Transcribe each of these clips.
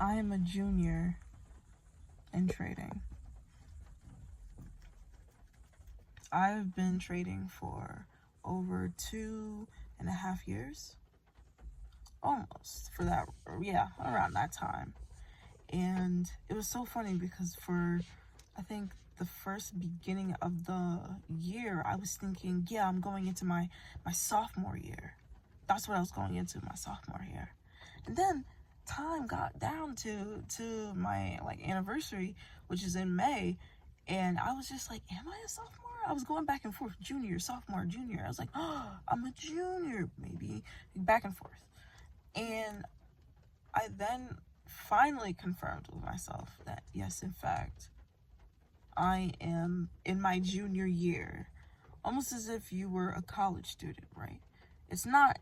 I am a junior in trading. I've been trading for over 2.5 years. Almost for that, yeah, around that time. And it was so funny because for, I think, the first beginning of the year, I was thinking, yeah, I'm going into my sophomore year. That's what I was going into, my sophomore year. And then time got down to my like anniversary, which is in May, and I was just like, am I a sophomore? I was going back and forth, junior, sophomore, junior. I was like, oh, I'm a junior, maybe, back and forth. And I then finally confirmed with myself that yes, in fact, I am in my junior year. Almost as if you were a college student, right? It's not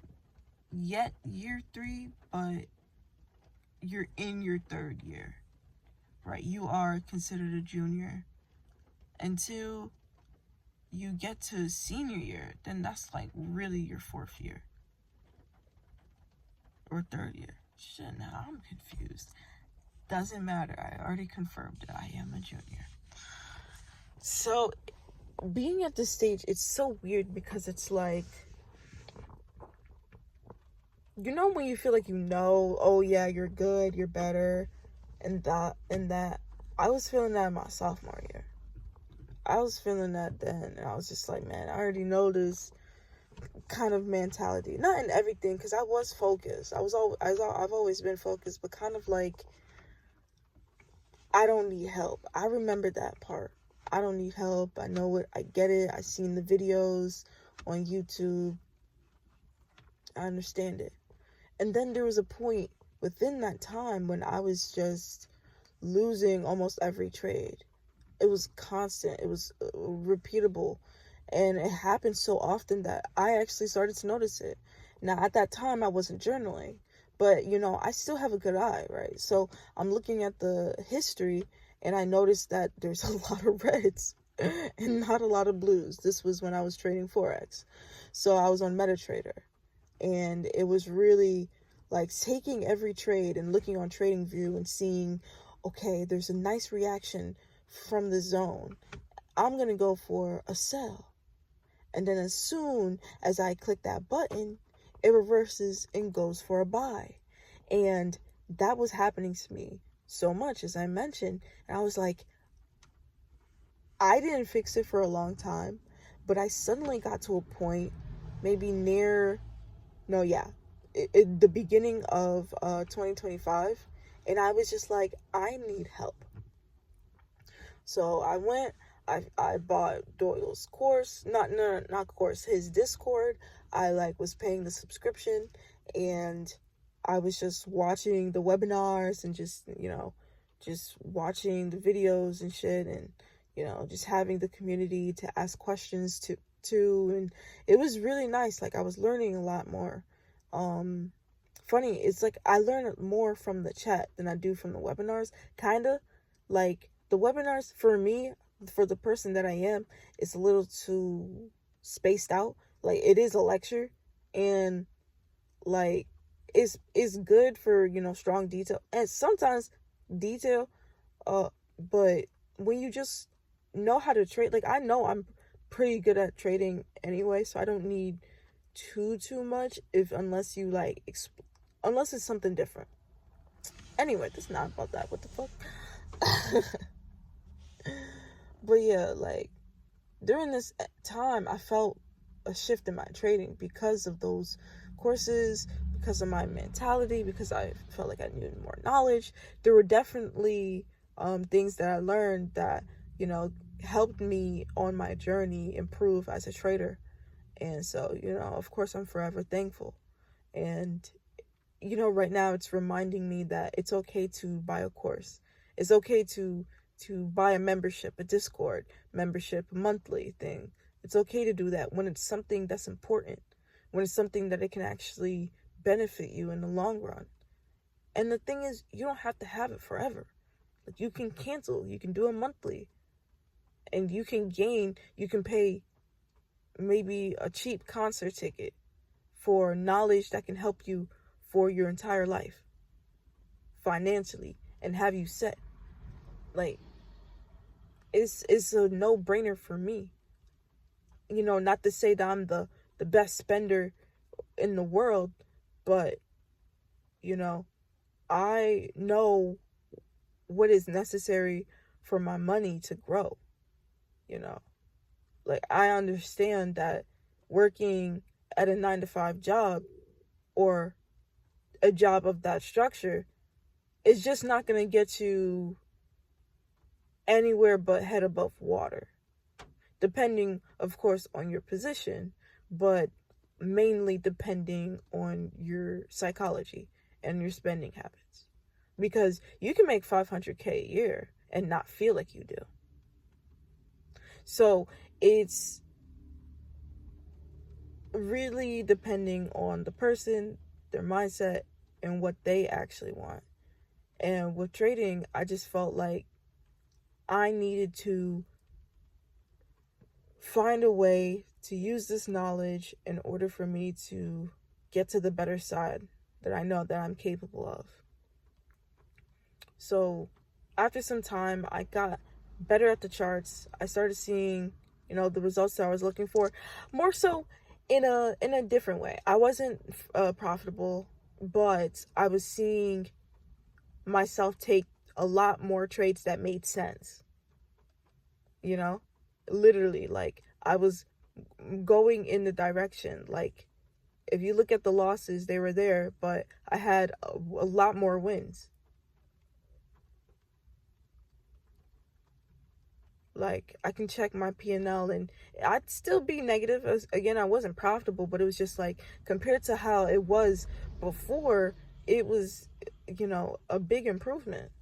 yet year 3, but you're in your 3rd year, right? You are considered a junior until you get to senior year. Then that's like really your 4th year or 3rd year. Shit, now I'm confused. Doesn't matter. I already confirmed that I am a junior. So being at this stage, it's so weird because it's like, you know, when you feel like oh yeah, you're good, you're better, and that. I was feeling that in my sophomore year. I was feeling that then, and I was just like, man, I already know this kind of mentality. Not in everything, because I was focused. I've always been focused, but kind of like, I don't need help. I remember that part. I don't need help. I know it. I get it. I've seen the videos on YouTube. I understand it. And then there was a point within that time when I was just losing almost every trade. It was constant. It was repeatable. And it happened so often that I actually started to notice it. Now, at that time, I wasn't journaling. But, you know, I still have a good eye, right? So I'm looking at the history, and I noticed that there's a lot of reds and not a lot of blues. This was when I was trading Forex. So I was on MetaTrader. And it was really like taking every trade and looking on TradingView and seeing, okay, there's a nice reaction from the zone. I'm going to go for a sell. And then as soon as I click that button, it reverses and goes for a buy. And that was happening to me so much, as I mentioned. And I was like, I didn't fix it for a long time, but I suddenly got to a point, maybe the beginning of 2025, and I was just like, I need help. So I bought Doyle's course, not course, his Discord. I was paying the subscription, and I was just watching the webinars and just watching the videos and shit, and just having the community to ask questions to, and it was really nice. I was learning a lot more. Funny, it's I learn more from the chat than I do from the webinars. Kinda. The webinars, for me, for the person that I am, it's a little too spaced out. It is a lecture, and it's good for strong detail, and sometimes detail, but when you just know how to trade, I know I'm pretty good at trading anyway, so I don't need too much unless you unless it's something different. Anyway, it's not about that. What the fuck? But yeah, during this time, I felt a shift in my trading because of those courses, because of my mentality, because I felt like I needed more knowledge. There were definitely things that I learned that helped me on my journey improve as a trader. And so, of course, I'm forever thankful. And right now it's reminding me that it's okay to buy a course. It's okay to buy a membership, a Discord membership, a monthly thing. It's okay to do that when it's something that's important, when it's something that it can actually benefit you in the long run. And the thing is, you don't have to have it forever. You can cancel, you can do a monthly, and you can pay maybe a cheap concert ticket for knowledge that can help you for your entire life. financially and have you set. Like, it's a no-brainer for me. You know, not to say that I'm the best spender in the world, but, you know, I know what is necessary for my money to grow, you know. Like, I understand that working at a 9 to 5 job or a job of that structure is just not going to get you anywhere but head above water. Depending, of course, on your position, but mainly depending on your psychology and your spending habits. Because you can make $500K a year and not feel like you do. So it's really depending on the person, their mindset, and what they actually want. And with trading, I just felt like I needed to find a way to use this knowledge in order for me to get to the better side that I know that I'm capable of. So after some time, I got better at the charts. I started seeing, you know, the results that I was looking for, more so in a different way. I wasn't profitable, but I was seeing myself take a lot more trades that made sense. You know, literally, like, I was going in the direction. Like, if you look at the losses, they were there, but I had a lot more wins. Like, I can check my P&L and I'd still be negative. Again, I wasn't profitable, but it was just like, compared to how it was before, it was, you know, a big improvement.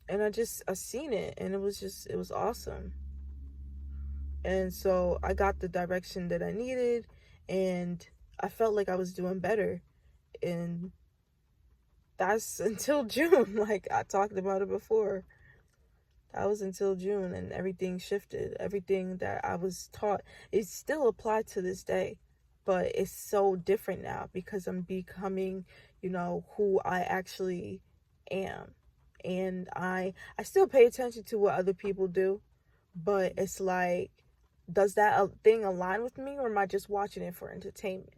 And I seen it, and it was awesome. And so I got the direction that I needed, and I felt like I was doing better. And that's until June. Like, I talked about it before. That was until June, and everything shifted. Everything that I was taught, it still applied to this day, but it's so different now because I'm becoming, you know, who I actually am. And I still pay attention to what other people do, but it's like, does that thing align with me, or am I just watching it for entertainment?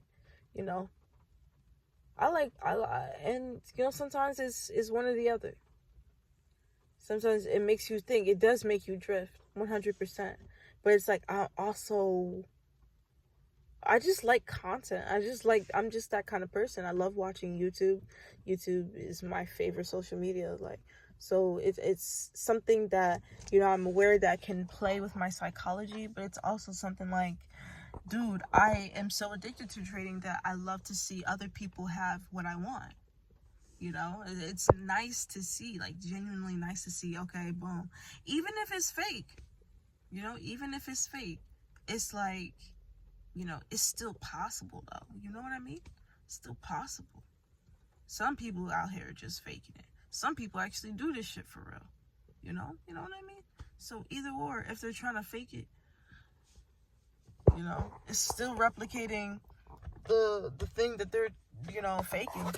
You know, and you know, sometimes it's one or the other. Sometimes it makes you think. It does make you drift, 100%. But it's like, I just like content. I'm just that kind of person. I love watching YouTube. YouTube is my favorite social media. Like, so it's something that, you know, I'm aware that can play with my psychology, but it's also something like, dude, I am so addicted to trading that I love to see other people have what I want. You know, it's nice to see, like, genuinely nice to see, okay, boom. Even if it's fake, you know, it's like, you know, it's still possible, though. You know what I mean? It's still possible. Some people out here are just faking it. Some people actually do this shit for real. You know what I mean? So either or, if they're trying to fake it, you know, it's still replicating the thing that they're, you know, faking.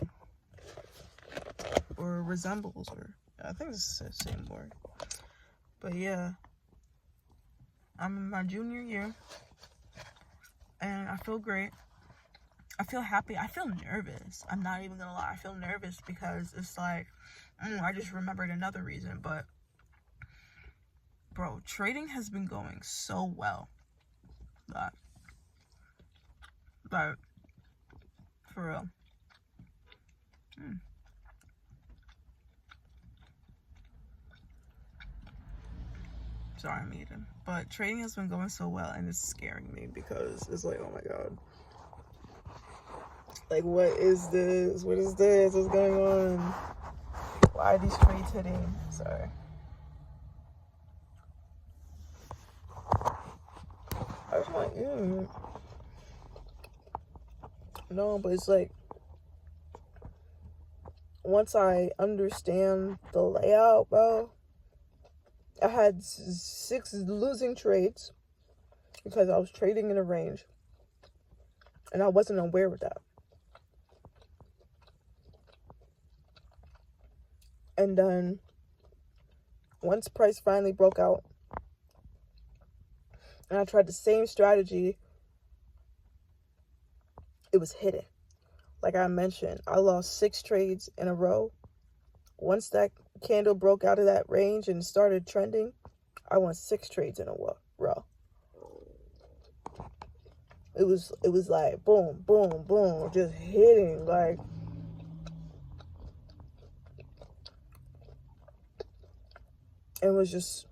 Or resembles, or I think it's the same word. But yeah, I'm in my junior year, and I feel great. I feel happy. I feel nervous. I'm not even gonna lie. I feel nervous because it's like, I just remembered another reason. But bro, trading has been going so well. But for real. Sorry, I'm eating. But trading has been going so well, and it's scaring me because it's like, oh my god. Like, what is this? What is this? What's going on? Why are these trades hitting? Sorry. I was like, no, but it's like, once I understand the layout, bro, I had 6 losing trades because I was trading in a range, and I wasn't aware of that. And then once price finally broke out and I tried the same strategy, it was hitting. Like I mentioned, I lost 6 trades in a row. Once that candle broke out of that range and started trending, I won 6 trades in a row. It was like boom, boom, boom, just hitting. Like, it was just